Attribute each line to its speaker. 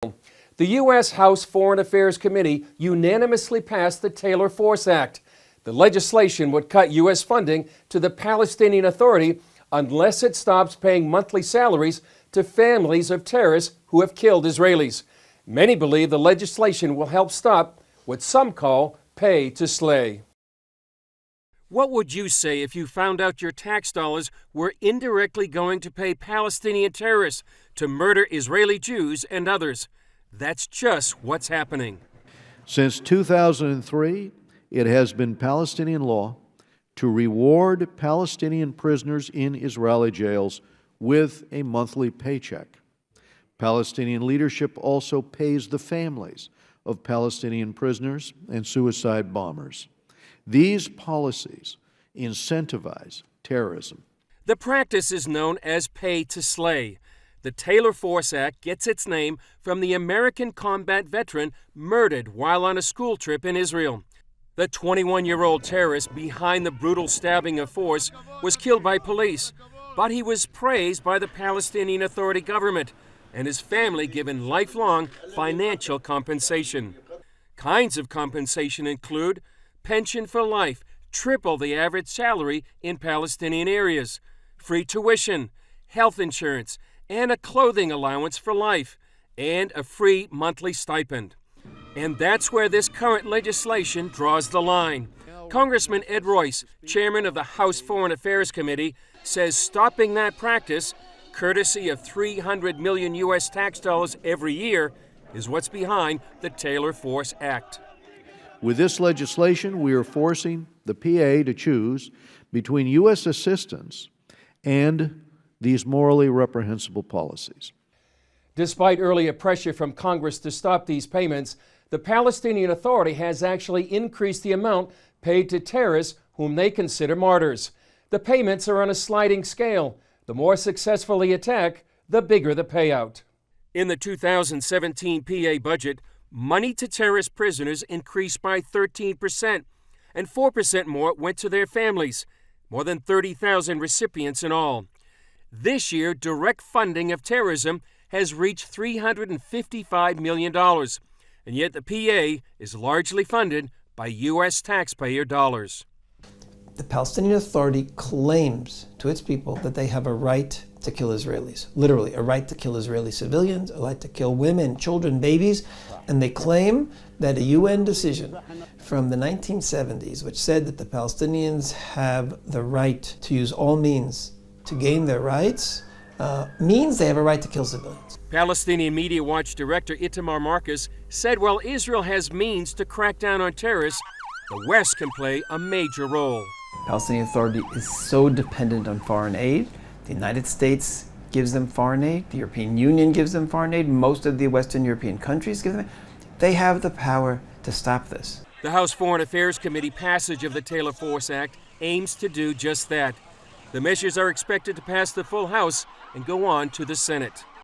Speaker 1: The U.S. House Foreign Affairs Committee unanimously passed the Taylor Force Act. The legislation would cut U.S. funding to the Palestinian Authority unless it stops paying monthly salaries to families of terrorists who have killed Israelis. Many believe the legislation will help stop what some call pay to slay. What would you say if you found out your tax dollars were indirectly going to pay Palestinian terrorists to murder Israeli Jews and others? That's just what's happening.
Speaker 2: Since 2003, it has been Palestinian law to reward Palestinian prisoners in Israeli jails with a monthly paycheck. Palestinian leadership also pays the families of Palestinian prisoners and suicide bombers. These policies incentivize terrorism.
Speaker 1: The practice is known as pay to slay. The Taylor Force Act gets its name from the American combat veteran murdered while on a school trip in Israel. The 21-year-old terrorist behind the brutal stabbing of Force was killed by police, but he was praised by the Palestinian Authority government and his family given lifelong financial compensation. Kinds of compensation include pension for life, triple the average salary in Palestinian areas, free tuition, health insurance, and a clothing allowance for life, and a free monthly stipend. And that's where this current legislation draws the line. Congressman Ed Royce, chairman of the House Foreign Affairs Committee, says stopping that practice, courtesy of $300 million U.S. tax dollars every year, is what's behind the Taylor Force Act.
Speaker 2: With this legislation, we are forcing the PA to choose between U.S. assistance and these morally reprehensible policies.
Speaker 1: Despite earlier pressure from Congress to stop these payments, the Palestinian Authority has actually increased the amount paid to terrorists whom they consider martyrs. The payments are on a sliding scale. The more successful the attack, the bigger the payout. In the 2017 PA budget, money to terrorist prisoners increased by 13%, and 4% more went to their families, more than 30,000 recipients in all. This year, direct funding of terrorism has reached $355 million, and yet the PA is largely funded by U.S. taxpayer dollars.
Speaker 3: The Palestinian Authority claims to its people that they have a right to kill Israelis, literally a right to kill Israeli civilians, a right to kill women, children, babies, and they claim that a UN decision from the 1970s, which said that the Palestinians have the right to use all means to gain their rights, means they have a right to kill civilians.
Speaker 1: Palestinian Media Watch director Itamar Marcus said while Israel has means to crack down on terrorists, the West can play a major role.
Speaker 3: The Palestinian Authority is so dependent on foreign aid. The United States gives them foreign aid. The European Union gives them foreign aid. Most of the Western European countries give them. They have the power to stop this.
Speaker 1: The House Foreign Affairs Committee passage of the Taylor Force Act aims to do just that. The measures are expected to pass the full House and go on to the Senate.